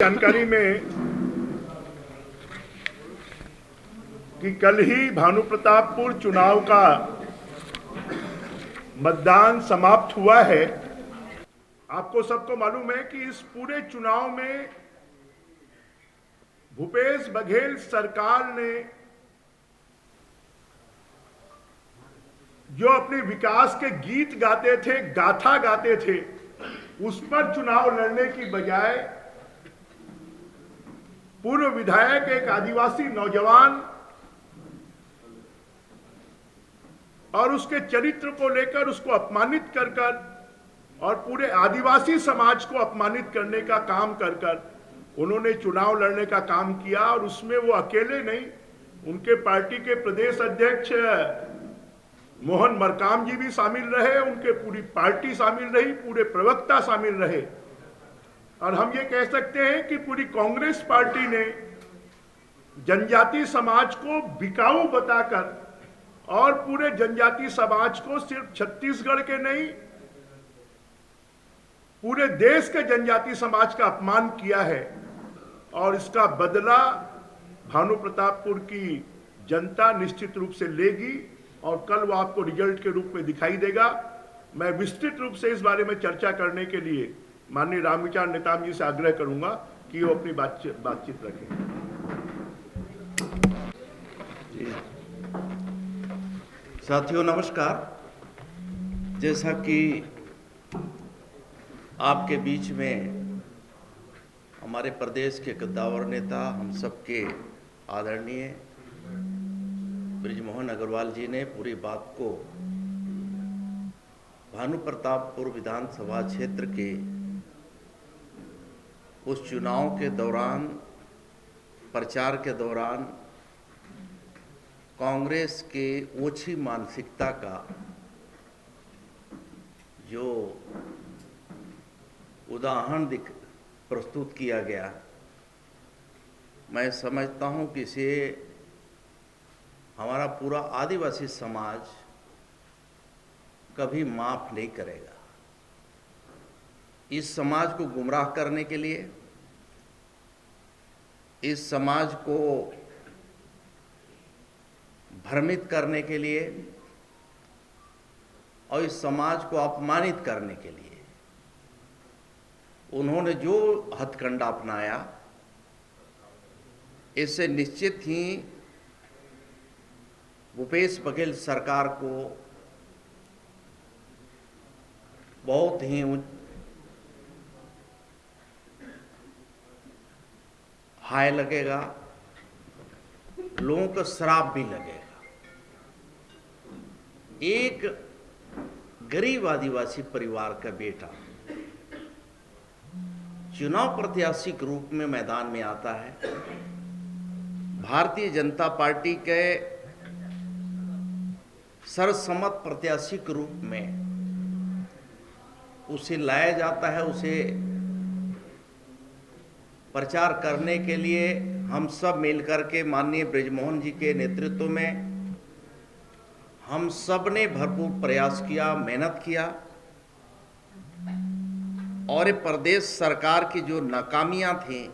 जानकारी में कि कल ही भानुप्रतापपुर चुनाव का मतदान समाप्त हुआ है। आपको सबको मालूम है कि इस पूरे चुनाव में भूपेश बघेल सरकार ने जो अपने विकास के गीत गाते थे, गाथा गाते थे, उस पर चुनाव लड़ने की बजाय पूर्व विधायक एक आदिवासी नौजवान और उसके चरित्र को लेकर उसको अपमानित कर कर और पूरे आदिवासी समाज को अपमानित करने का काम कर कर उन्होंने चुनाव लड़ने का काम किया। और उसमें वो अकेले नहीं, उनके पार्टी के प्रदेश अध्यक्ष मोहन मरकाम जी भी शामिल रहे, उनके पूरी पार्टी शामिल रही, पूरे प्रवक्ता शामिल रहे। और हम ये कह सकते हैं कि पूरी कांग्रेस पार्टी ने जनजाति समाज को बिकाऊ बताकर और पूरे जनजाति समाज को सिर्फ छत्तीसगढ़ के नहीं, पूरे देश के जनजाति समाज का अपमान किया है। और इसका बदला भानुप्रतापपुर की जनता निश्चित रूप से लेगी और कल वो आपको रिजल्ट के रूप में दिखाई देगा। मैं विस्तृत रूप से इस बारे में चर्चा करने के लिए माननीय रामविचार नेताम जी से आग्रह करूंगा कि वो अपनी बातचीत रखें। साथियों नमस्कार। जैसा कि आपके बीच में हमारे प्रदेश के कद्दावर नेता, हम सबके आदरणीय बृजमोहन अग्रवाल जी ने पूरी बात को भानुप्रतापपुर विधानसभा क्षेत्र के उस चुनाव के दौरान, प्रचार के दौरान कांग्रेस के ओछी मानसिकता का जो उदाहरण प्रस्तुत किया गया, मैं समझता हूं कि इसे हमारा पूरा आदिवासी समाज कभी माफ नहीं करेगा। इस समाज को गुमराह करने के लिए, इस समाज को भ्रमित करने के लिए और इस समाज को अपमानित करने के लिए उन्होंने जो हथकंडा अपनाया, इससे निश्चित ही भूपेश बघेल सरकार को बहुत ही हाय लगेगा, लोगों को श्राप भी लगेगा। एक गरीब आदिवासी परिवार का बेटा चुनाव प्रत्याशी के रूप में मैदान में आता है, भारतीय जनता पार्टी के सर्वसम्मत प्रत्याशी के रूप में उसे लाया जाता है। उसे प्रचार करने के लिए हम सब मिलकर के माननीय बृजमोहन जी के नेतृत्व में हम सब ने भरपूर प्रयास किया, मेहनत किया। और प्रदेश सरकार की जो नाकामियां थीं,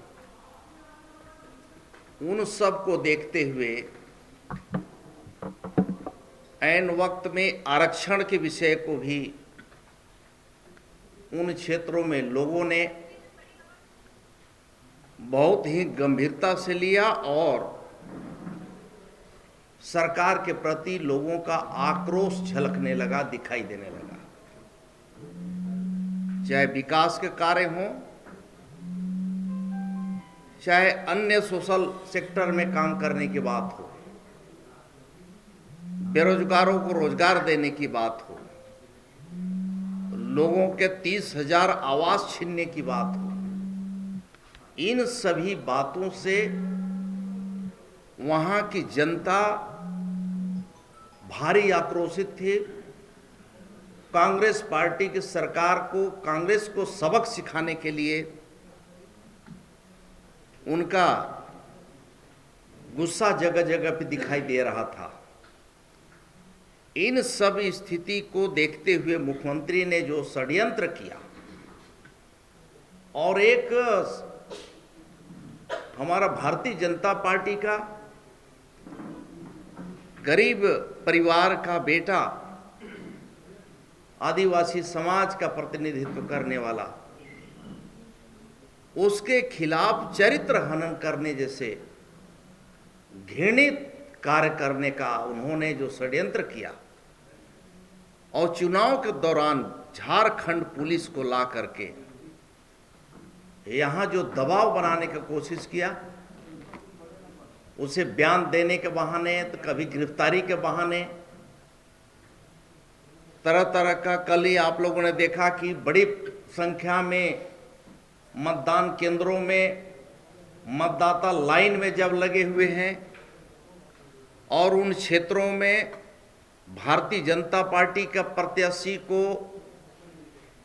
उन सब को देखते हुए ऐन वक्त में आरक्षण के विषय को भी उन क्षेत्रों में लोगों ने बहुत ही गंभीरता से लिया और सरकार के प्रति लोगों का आक्रोश झलकने लगा, दिखाई देने लगा। चाहे विकास के कार्य हों, चाहे अन्य सोशल सेक्टर में काम करने की बात हो, बेरोजगारों को रोजगार देने की बात हो, लोगों के 30,000 आवास छीनने की बात हो, इन सभी बातों से वहां की जनता भारी आक्रोशित थी। कांग्रेस पार्टी की सरकार को, कांग्रेस को सबक सिखाने के लिए उनका गुस्सा जगह जगह पे दिखाई दे रहा था। इन सब स्थिति को देखते हुए मुख्यमंत्री ने जो षड्यंत्र किया और एक हमारा भारतीय जनता पार्टी का गरीब परिवार का बेटा, आदिवासी समाज का प्रतिनिधित्व करने वाला, उसके खिलाफ चरित्र हनन करने जैसे घृणित कार्य करने का उन्होंने जो षड्यंत्र किया और चुनाव के दौरान झारखंड पुलिस को ला करके यहाँ जो दबाव बनाने की कोशिश किया, उसे बयान देने के बहाने तो कभी गिरफ्तारी के बहाने तरह तरह का। कल ही आप लोगों ने देखा कि बड़ी संख्या में मतदान केंद्रों में मतदाता लाइन में जब लगे हुए हैं और उन क्षेत्रों में भारतीय जनता पार्टी का प्रत्याशी को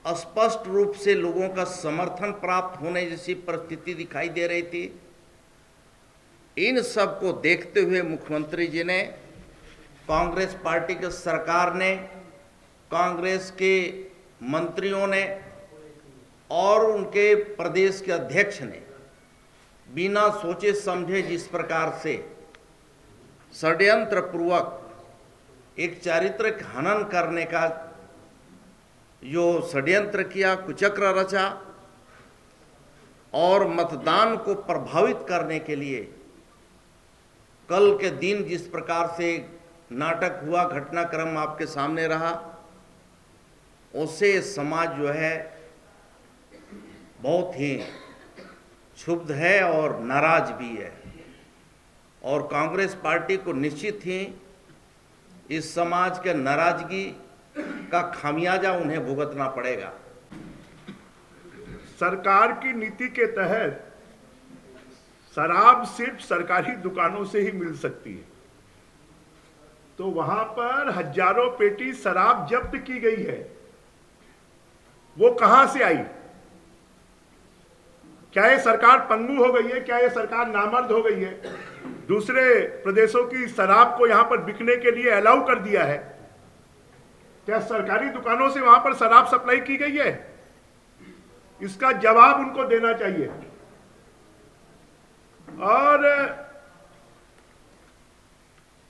स्पष्ट रूप से लोगों का समर्थन प्राप्त होने जैसी परिस्थिति दिखाई दे रही थी। इन सब को देखते हुए मुख्यमंत्री जी ने, कांग्रेस पार्टी की सरकार ने, कांग्रेस के मंत्रियों ने और उनके प्रदेश के अध्यक्ष ने बिना सोचे समझे जिस प्रकार से षड्यंत्र पूर्वक एक चारित्रिक हनन करने का जो षड्यंत्र किया, कुचक्र रचा और मतदान को प्रभावित करने के लिए कल के दिन जिस प्रकार से नाटक हुआ, घटनाक्रम आपके सामने रहा, उससे समाज जो है बहुत ही क्षुब्ध है और नाराज भी है। और कांग्रेस पार्टी को निश्चित ही इस समाज के नाराजगी का खामियाजा उन्हें भुगतना पड़ेगा। सरकार की नीति के तहत शराब सिर्फ सरकारी दुकानों से ही मिल सकती है, तो वहां पर हजारों पेटी शराब जब्त की गई है। वो कहां से आई? क्या ये सरकार पंगु हो गई है? क्या ये सरकार नामर्द हो गई है? दूसरे प्रदेशों की शराब को यहां पर बिकने के लिए अलाउ कर दिया है? क्या सरकारी दुकानों से वहां पर शराब सप्लाई की गई है? इसका जवाब उनको देना चाहिए। और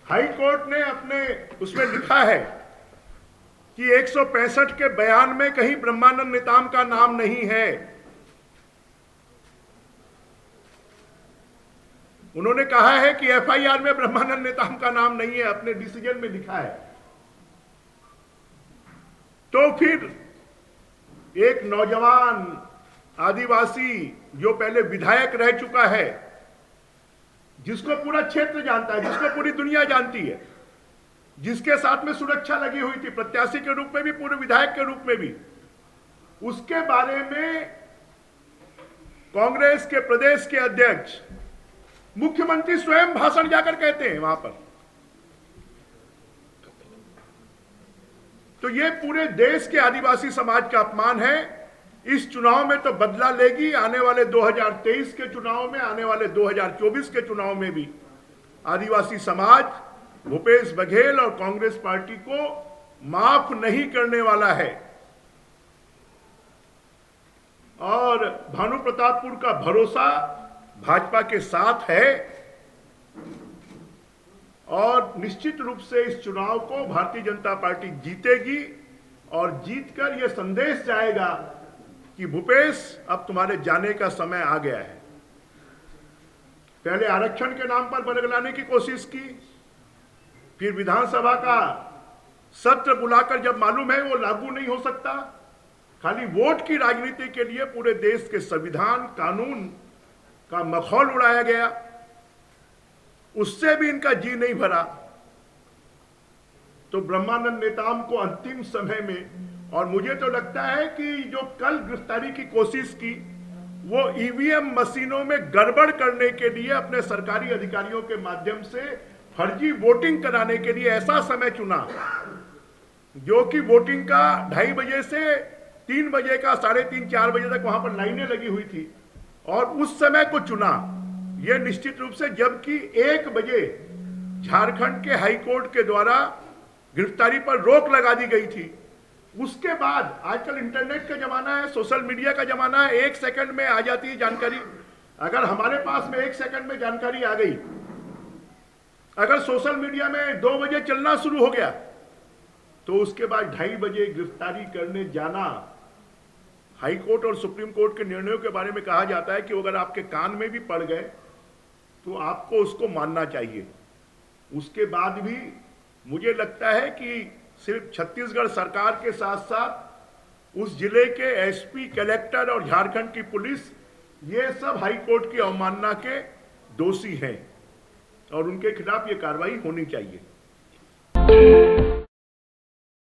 हाई कोर्ट ने अपने उसमें लिखा है कि 165 के बयान में कहीं ब्रह्मानंद नेताम का नाम नहीं है। उन्होंने कहा है कि एफआईआर में ब्रह्मानंद नेताम का नाम नहीं है, अपने डिसीजन में लिखा है। तो फिर एक नौजवान आदिवासी जो पहले विधायक रह चुका है, जिसको पूरा क्षेत्र जानता है, जिसको पूरी दुनिया जानती है, जिसके साथ में सुरक्षा लगी हुई थी प्रत्याशी के रूप में भी, पूर्व विधायक के रूप में भी, उसके बारे में कांग्रेस के प्रदेश के अध्यक्ष, मुख्यमंत्री स्वयं भाषण जाकर कहते हैं वहां पर। तो ये पूरे देश के आदिवासी समाज का अपमान है। इस चुनाव में तो बदला लेगी, आने वाले 2023 के चुनाव में, आने वाले 2024 के चुनाव में भी आदिवासी समाज भूपेश बघेल और कांग्रेस पार्टी को माफ नहीं करने वाला है। और भानु प्रतापपुर का भरोसा भाजपा के साथ है और निश्चित रूप से इस चुनाव को भारतीय जनता पार्टी जीतेगी और जीतकर यह संदेश जाएगा कि भूपेश, अब तुम्हारे जाने का समय आ गया है। पहले आरक्षण के नाम पर बरगलाने की कोशिश की, फिर विधानसभा का सत्र बुलाकर जब मालूम है वो लागू नहीं हो सकता, खाली वोट की राजनीति के लिए पूरे देश के संविधान कानून का मखौल उड़ाया गया, उससे भी इनका जी नहीं भरा। तो ब्रह्मानंद नेताम को अंतिम समय में, और मुझे तो लगता है कि जो कल गिरफ्तारी की कोशिश की, वो ईवीएम मशीनों में गड़बड़ करने के लिए अपने सरकारी अधिकारियों के माध्यम से फर्जी वोटिंग कराने के लिए ऐसा समय चुना, जो कि वोटिंग का 2:30 बजे से 3 बजे का 3:30 4 बजे तक वहां पर लाइनें लगी हुई थी, और उस समय को चुना। यह निश्चित रूप से, जबकि 1 बजे झारखंड के हाई कोर्ट के द्वारा गिरफ्तारी पर रोक लगा दी गई थी, उसके बाद आजकल इंटरनेट का जमाना है, सोशल मीडिया का जमाना है, 1 सेकंड में आ जाती है जानकारी। अगर हमारे पास में 1 सेकंड में जानकारी आ गई, अगर सोशल मीडिया में 2 बजे चलना शुरू हो गया, तो उसके बाद 2:30 बजे गिरफ्तारी करने जाना, हाई कोर्ट और सुप्रीम कोर्ट के निर्णयों के बारे में कहा जाता है कि अगर आपके कान में भी पड़ गए तो आपको उसको मानना चाहिए। उसके बाद भी मुझे लगता है कि सिर्फ छत्तीसगढ़ सरकार के साथ साथ उस जिले के एसपी, कलेक्टर और झारखंड की पुलिस, ये सब हाई कोर्ट की अवमानना के दोषी हैं और उनके खिलाफ ये कार्रवाई होनी चाहिए।